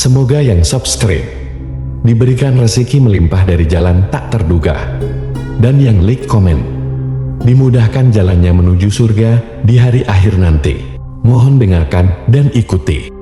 Semoga yang subscribe diberikan rezeki melimpah dari jalan tak terduga, dan yang like komen dimudahkan jalannya menuju surga di hari akhir nanti. Mohon dengarkan dan ikuti.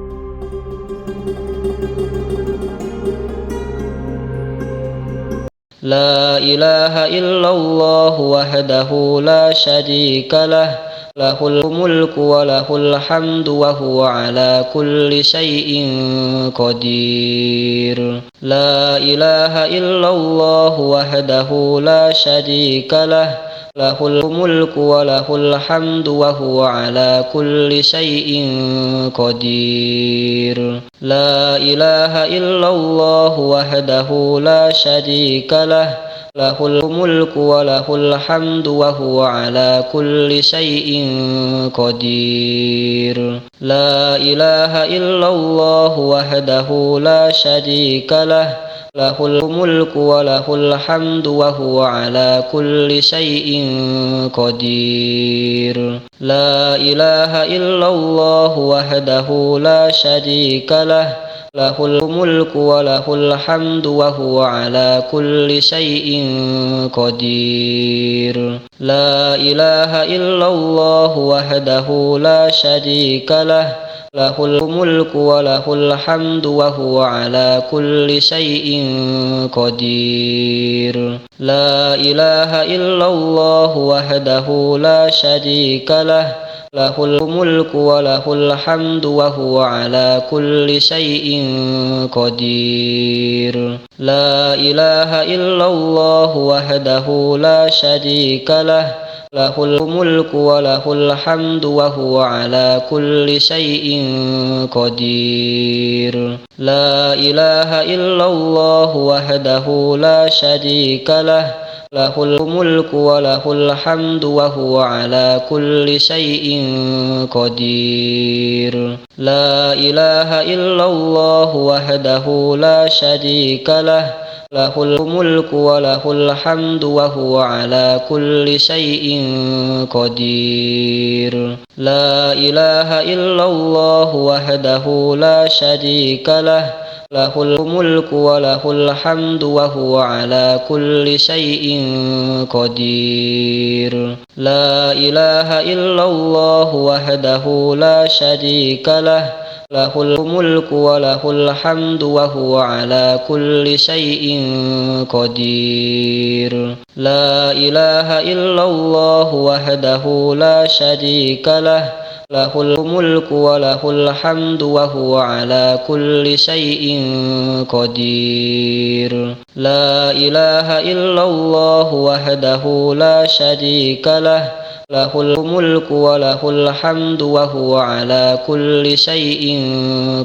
La ilaha illallah wahdahu la syarika lah, lahul mulku wa lahul hamdu wa huwa ala kulli syai'in qadir. La ilaha illallah wahdahu la syarika lah, lahul mulku wa lahul hamdu wa huwa ala kulli syai'in qadir. La ilaha illallah wahdahu la syarika lah, lahul mulku wa lahul hamdu wa huwa ala kulli syai'in qadir. La ilaha illallah wahdahu la syarika lah, lahul mulku wa lahul hamdu wa huwa ala kulli syai'in qadir. La ilaha illallah wahdahu la syarika lah, lahul mulku wa lahul hamdu wa huwa ala kulli syai'in qadir. La ilaha illallah wahdahu la syarika lah, lahul mulku wa lahul hamdu wa huwa ala kulli syai'in qadir. La ilaha illallah wahdahu la syarika lah, lahul mulku wa lahul hamdu wa huwa ala kulli syai'in qadir. La ilaha illallah wahdahu la syarika lah, lahul mulku wa lahul hamdu wa huwa ala kulli syai'in qadir. La ilaha illallah wahdahu la syarika lah, lahul mulku wa lahul hamdu wa huwa ala kulli syai'in qadir. La ilaha illallah wahdahu la syarika lah, lahul mulku wa lahul hamdu wa huwa ala kulli syai'in qadir. La ilaha illallah wahdahu la syarika lah, lahul mulku wa lahul hamdu wa huwa ala kulli syai'in qadir. La ilaha illallah wahdahu la syarika lah, lahul mulku wa lahul hamdu wa huwa ala kulli syai'in qadir. La ilaha illallah wahdahu la syarika lah, lahul mulku wa lahul hamdu wa huwa ala kulli syai'in qadir. La ilaha illallah wahdahu la syarika lah, lahul mulku wa lahul hamdu wa huwa ala kulli syai'in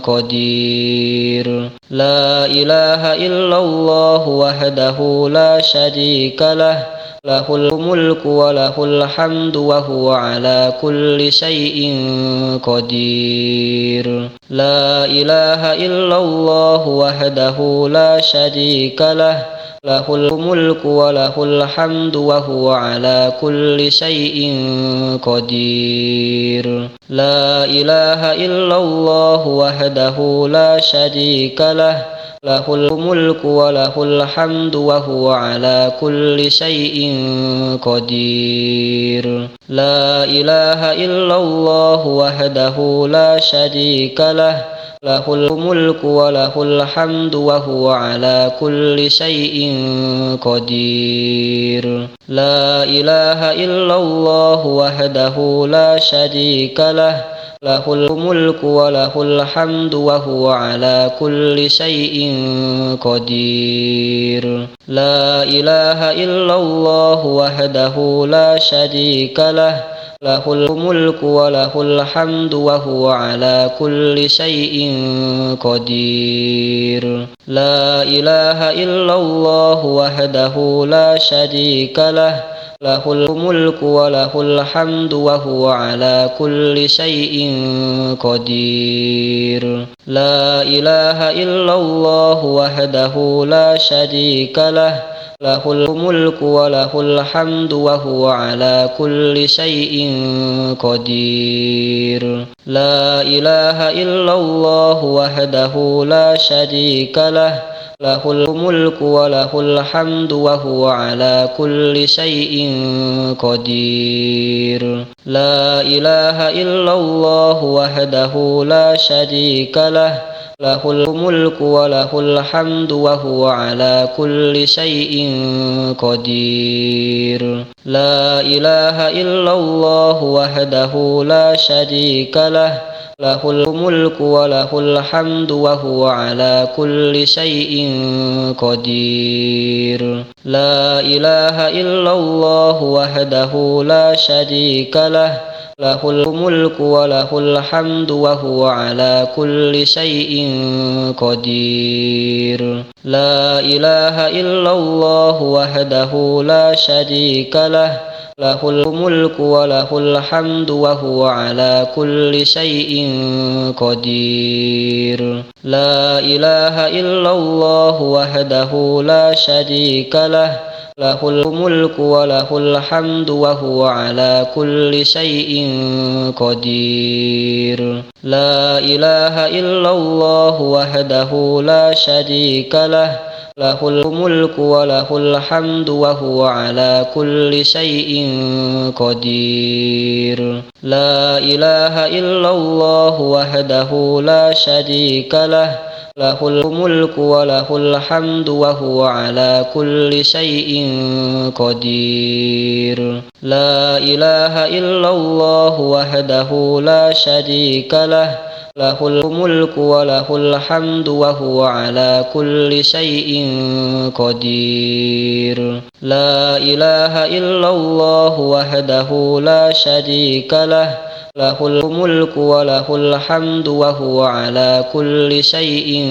qadir. La ilaha illallah wahdahu la syarika lah, lahul mulku wa lahul hamdu wa huwa ala kulli syai'in qadir. La ilaha illallah wahdahu la syarika lah, lahul mulku wa lahul hamdu wa huwa ala kulli syai'in qadir. La ilaha illallah wahdahu la syarika lah, lahul mulku wa lahul hamdu wa huwa ala kulli syai'in qadir. La ilaha illallah wahdahu la syarika lah, lahul mulku wa lahul hamdu wa huwa ala kulli syai'in qadir. La ilaha illallah wahdahu la syarika lah, lahul mulku wa lahul hamdu wa huwa ala kulli syai'in qadir. La ilaha illallah wahdahu la syarika lah, lahul mulku wa lahul hamdu wa huwa ala kulli syai'in qadir. La ilaha illallah wahdahu la syarika lah, lahul mulku wa lahul hamdu wa huwa ala kulli syai'in qadir. La ilaha illallah wahdahu la syarika lah, lahul mulku wa lahul hamdu wa huwa ala kulli syai'in qadir. La ilaha illallah wahdahu la syarika lah, lahul mulku wa lahul hamdu wa huwa ala kulli syai'in qadir. La ilaha illallah wahdahu la syarika lah, lahul mulku wa lahul hamdu wa huwa ala kulli syai'in qadir. La ilaha illallah wahdahu la syarika lah, lahul mulku wa lahul hamdu wa huwa ala kulli syai'in qadir. La ilaha illallah wahdahu la syarika lah, lahul mulku wa lahul hamdu wa huwa ala kulli syai'in qadir. La ilaha illallah wahdahu la syarika lah, lahul mulku wa lahul hamdu wa huwa ala kulli syai'in qadir. La ilaha illallah wahdahu la syarika lah, lahul mulku wa lahul hamdu wa huwa ala kulli syai'in qadir. La ilaha illallah wahdahu la syarika lah, lahul mulku wa lahul hamdu wa huwa ala kulli syai'in qadir. La ilaha illallah wahdahu la syarika lah, lahul mulku wa lahul hamdu wa huwa ala kulli syai'in qadir. La ilaha illallah wahdahu la syarika lah, lahul mulku wa lahul hamdu wa huwa ala kulli syai'in qadir. La ilaha illallah wahdahu la syarika lah, lahul mulku wa lahul hamdu wa huwa ala kulli syai'in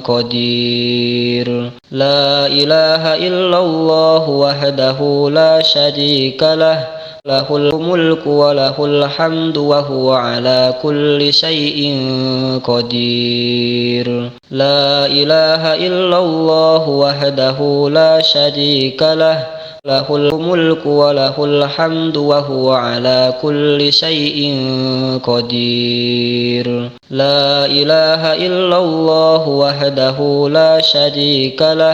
qadir. La ilaha illallah wahdahu la syarika lah, lahul mulku wa lahul hamdu wa huwa ala kulli syai'in qadir. La ilaha illallah wahdahu la syarika lah, lahul mulku wa lahul hamdu wa huwa ala kulli syai'in qadir. La ilaha illallah wahdahu la syarika lah,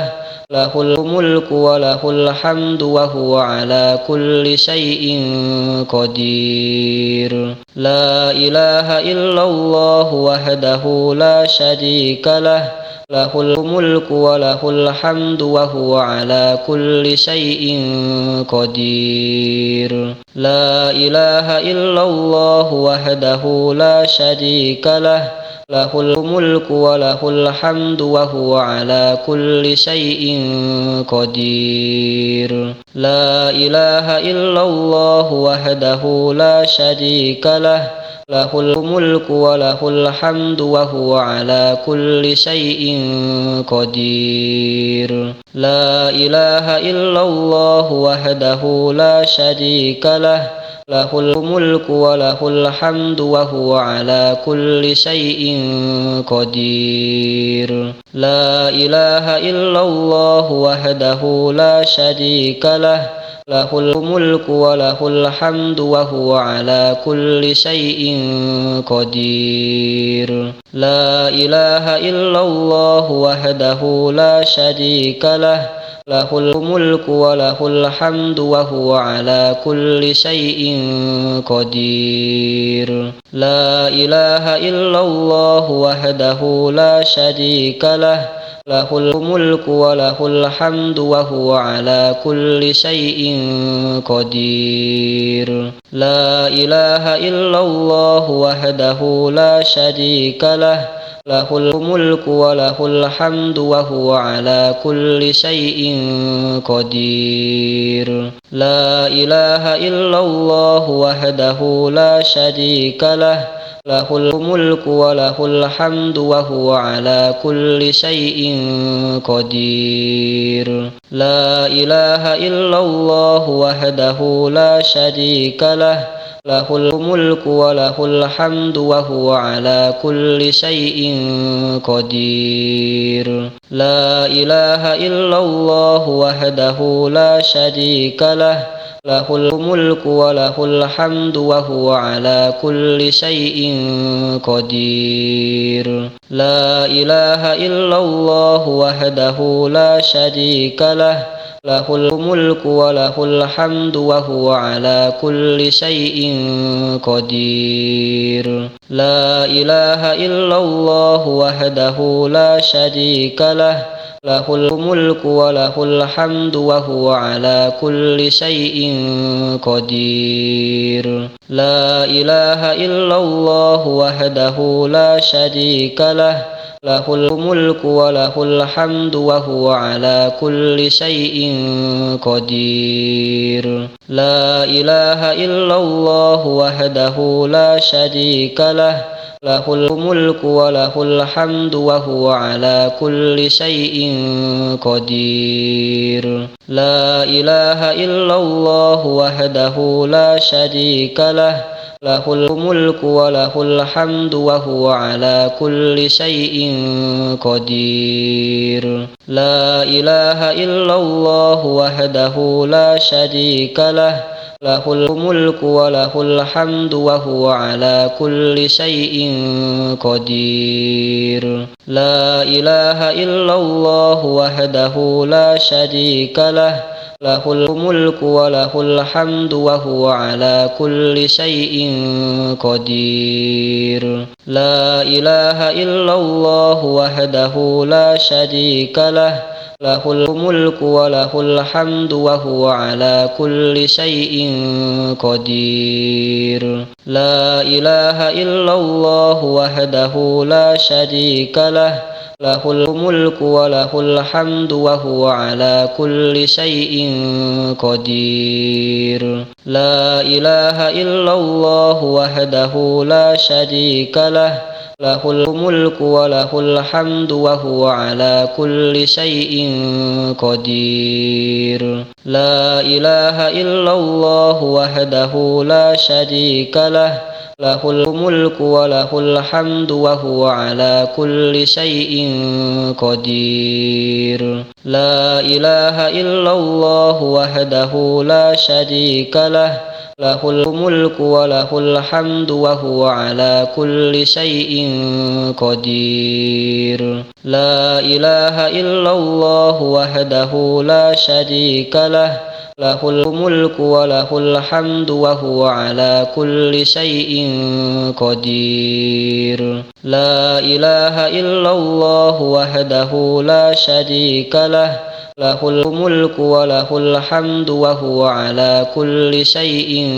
lahul mulku wa lahul hamdu wa huwa ala kulli syai'in qadir. La ilaha illallah wahdahu la syarika lah, lahul mulku wa lahul hamdu wa huwa ala kulli syai'in qadir. La ilaha illallah wahdahu la syarika lah, lahul mulku wa lahul hamdu wa huwa ala kulli syai'in qadir. La ilaha illallah wahdahu la syarika lah, lahul mulku wa lahul hamdu wa huwa ala kulli syai'in qadir. La ilaha illallah wahdahu la syarika lah, lahul mulku wa lahul hamdu wa huwa ala kulli syai'in qadir. La ilaha illallah wahdahu la syarika lah, lahul mulku wa lahul hamdu wa huwa ala kulli syai'in qadir. La ilaha illallah wahdahu la syarika lah, lahul mulku wa lahul hamdu wa huwa ala kulli syai'in qadir. La ilaha illallah wahdahu la syarika lah, lahul mulku wa lahul hamdu wa huwa ala kulli syai'in qadir. La ilaha illallah wahdahu la syarika lah, lahul mulku wa lahul hamdu wa huwa ala kulli syai'in qadir. La ilaha illallah wahdahu la syarika lah, lahul mulku wa lahul hamdu wa huwa ala kulli syai'in qadir. La ilaha illallah wahdahu la syarika lah, lahul mulku wa lahul hamdu wa huwa ala kulli syai'in qadir. La ilaha illallah wahdahu la syarika lah, lahul mulku wa lahul hamdu wa huwa ala kulli syai'in qadir. La ilaha illallah wahdahu la syarika lah, lahul mulku wa lahul hamdu wa huwa ala kulli syai'in qadir. La ilaha illallah wahdahu la syarika lah, lahul mulku wa lahul hamdu wa huwa ala kulli syai'in qadir. La ilaha illallah wahdahu la syarika lah, lahul mulku wa lahul hamdu wa huwa ala kulli syai'in qadir. La ilaha illallah wahdahu la syarika lah, lahul mulku wa lahul hamdu wa huwa ala kulli syai'in qadir. La ilaha illallah wahdahu la syarika lah, lahul mulku wa lahul hamdu wa huwa ala kulli syai'in qadir. La ilaha illallah wahdahu la syarika lah, lahul mulku wa lahul hamdu wa huwa ala kulli syai'in qadir. La ilaha illallah wahdahu la syarika lah, lahul mulku wa lahul hamdu wa huwa ala kulli syai'in qadir. La ilaha illallah wahdahu la syarika lah, lahul mulku wa lahul hamdu wa huwa ala kulli syai'in qadir. La ilaha illallah wahdahu la syarika lah, lahul mulku wa lahul hamdu wa huwa ala kulli syai'in qadir. La ilaha illallah wahdahu la syarika lah, lahul mulku wa lahul hamdu wa huwa ala kulli syai'in qadir. La ilaha illallah wahdahu la syarika lah, lahul mulku wa lahul hamdu wa huwa ala kulli syai'in qadir. La ilaha illallah wahdahu la syarika lah, lahul mulku wa lahul hamdu wa huwa ala kulli syai'in qadir. La ilaha illallah wahdahu la syarika lah, lahul mulku wa lahul hamdu wa huwa ala kulli syai'in qadir. La ilaha illallah wahdahu la syarika lah, lahul mulku wa lahul hamdu wa huwa ala kulli syai'in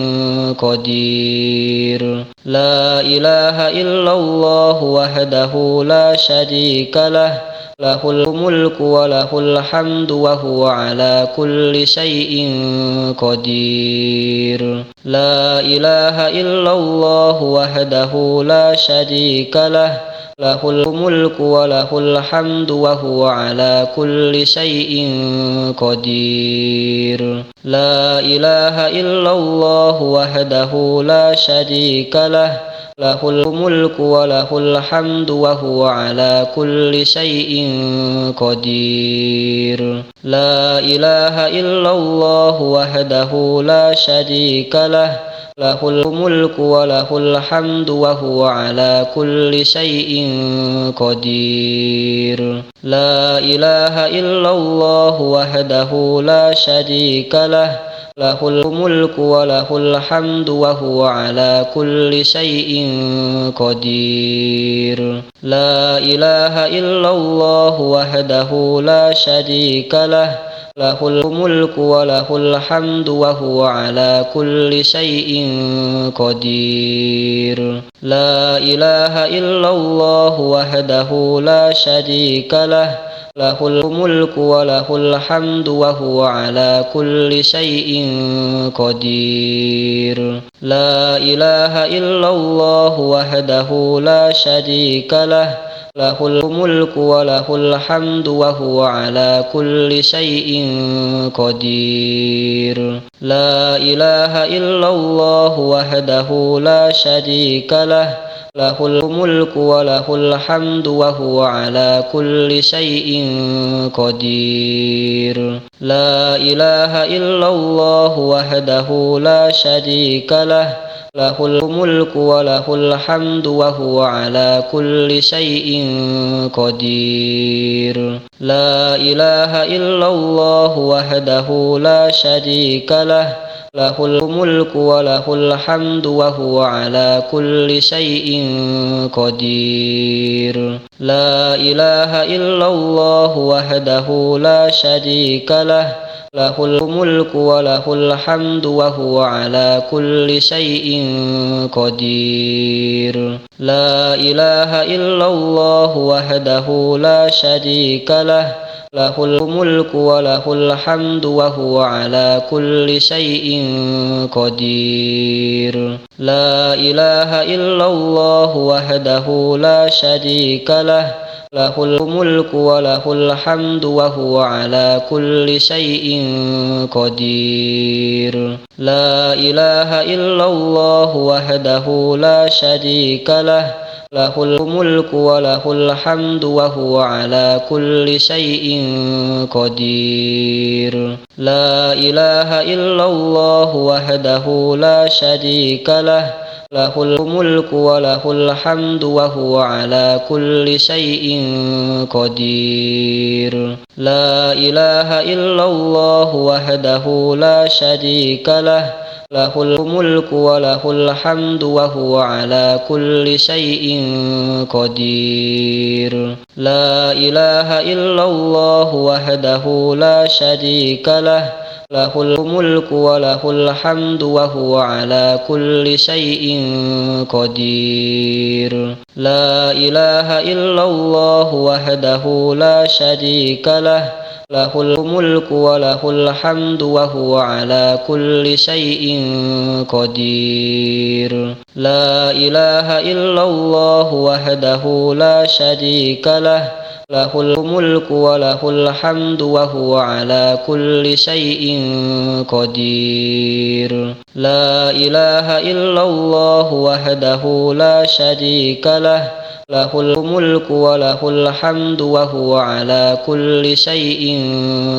qadir. La ilaha illallah wahdahu la syarika lah, lahul mulku wa lahul hamdu wa huwa ala kulli syai'in qadir. La ilaha illallah wahdahu la syarika lah, lahul mulku wa lahul hamdu wa huwa ala kulli syai'in qadir. La ilaha illallah wahdahu la syarika lah, lahul mulku wa lahul hamdu wa huwa ala kulli syai'in qadir. La ilaha illallah wahdahu la syarika lah, lahul mulku wa lahul hamdu wa huwa ala kulli syai'in qadir. La ilaha illallah wahdahu la syarika lah, lahul mulku wa lahul hamdu wa huwa ala kulli syai'in qadir. La ilaha illallah wahdahu la syarika lah, lahul mulku wa lahul hamdu wa huwa ala kulli syai'in qadir. La ilaha illallah wahdahu la syarika lah, lahul mulku wa lahul hamdu wa huwa ala kulli syai'in qadir. La ilaha illallah wahdahu la syarika lah, له الملك وله الحمد وهو على كل شيء قدير لا إله إلا الله وحده لا شريك له له الملك وله الحمد وهو على كل شيء قدير لا إله إلا الله وحده لا شريك له له الملك وله الحمد وهو على كل شيء قدير لا إله إلا الله وحده لا شريك له له الملك وله الحمد وهو على كل شيء قدير لا إله إلا الله وحده لا شريك له له الملك وله الحمد وهو على كل شيء قدير لا إله إلا الله وحده لا شريك له له الملك وله الحمد وهو على كل شيء قدير لا إله إلا الله وحده لا شريك له له الملك وله الحمد وهو على كل شيء قدير لا إله إلا الله وحده لا شريك له له الملك وله الحمد وهو على كل شيء قدير لا إله إلا الله وحده لا شريك له له الملك وله الحمد وهو على كل شيء قدير لا إله إلا الله وحده لا شريك له له الملك وله الحمد وهو على كل شيء قدير لا إله إلا الله وحده لا شريك له له الملك وله الحمد وهو على كل شيء قدير لا إله إلا الله وحده لا شريك له له الملك وله الحمد وهو على كل شيء قدير لا إله إلا الله وحده لا شريك له له الملك وله الحمد وهو على كل شيء قدير لا إله إلا الله وحده لا شريك له له الملك وله الحمد وهو على كل شيء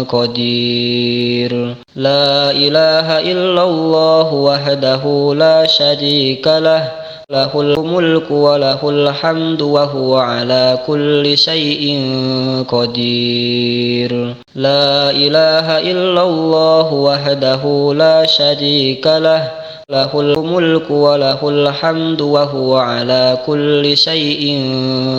قدير لا إله إلا الله وحده لا شريك له له الملك وله الحمد وهو على كل شيء قدير لا إله إلا الله وحده لا شريك له له الملك وله الحمد وهو على كل شيء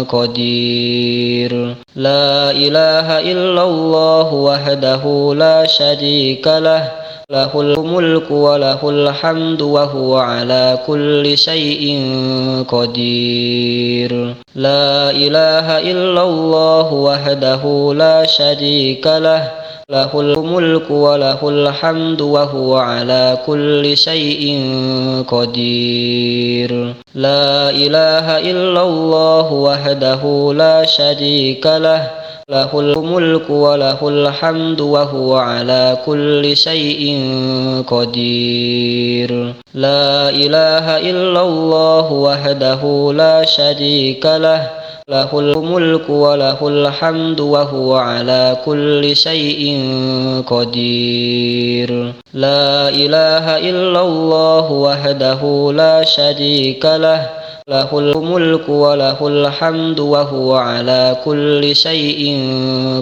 قدير لا إله إلا الله وحده لا شريك له له الملك وله الحمد وهو على كل شيء قدير لا إله إلا الله وحده لا شريك له له الملك وله الحمد وهو على كل شيء قدير لا إله إلا الله وحده لا شريك له له الملك وله الحمد وهو على كل شيء قدير لا إله إلا الله وحده لا شريك له له الملك وله الحمد وهو على كل شيء قدير لا إله إلا الله وحده لا شريك له له الملك وله الحمد وهو على كل شيء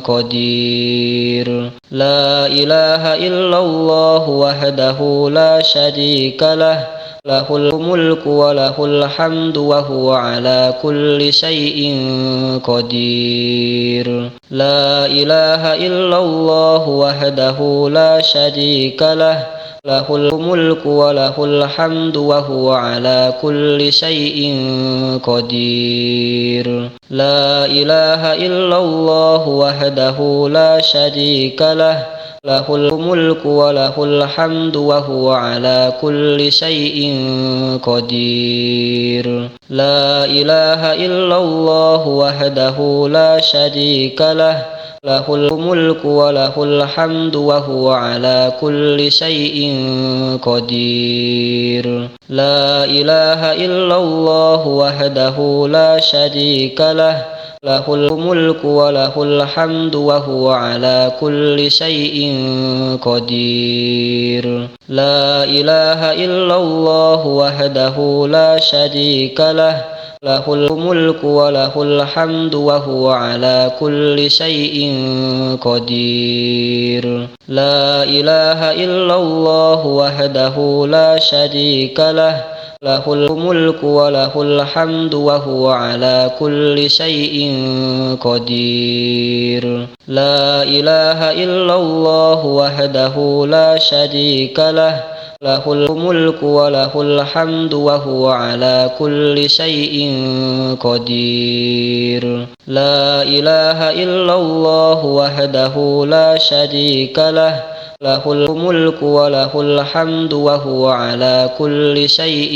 قدير لا إله إلا الله وحده لا شريك له له الملك وله الحمد وهو على كل شيء قدير لا إله إلا الله وحده لا شريك له له الملك وله الحمد وهو على كل شيء قدير. لا إله إلا الله وحده لا شريك له له الملك وله الحمد وهو على كل شيء قدير. لا إله إلا الله وحده لا شريك له له الملك وله الحمد وهو على كل شيء قدير. لا إله إلا الله وحده لا شريك له له الملك وله الحمد وهو على كل شيء قدير. لا إله إلا الله وحده لا شريك له له الملك وله الحمد وهو على كل شيء قدير. لا إله إلا الله وحده لا شريك له له الملك وله الحمد وهو على كل شيء قدير. لا إله إلا الله وحده لا شريك له له الملك وله الحمد وهو على كل شيء قدير. لا إله إلا الله وحده لا شريك له له الملك وله الحمد وهو على كل شيء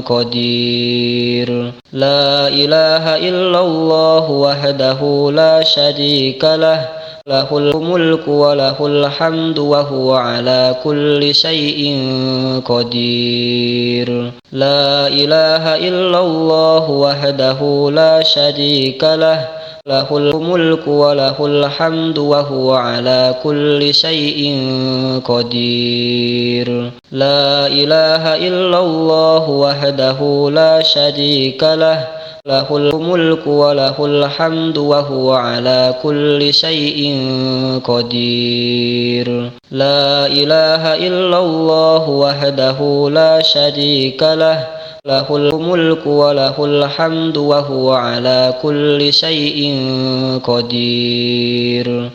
قدير. لا إله إلا الله وحده لا شريك له له الملك وله الحمد وهو على كل شيء قدير. لا إله إلا الله وحده لا شريك له له الملك وله الحمد وهو على كل شيء قدير. لا إله إلا الله وحده لا شريك له له الملك وله الحمد وهو على كل شيء قدير. لا إله إلا الله وحده لا شريك له له الملك وله الحمد وهو على كل شيء قدير.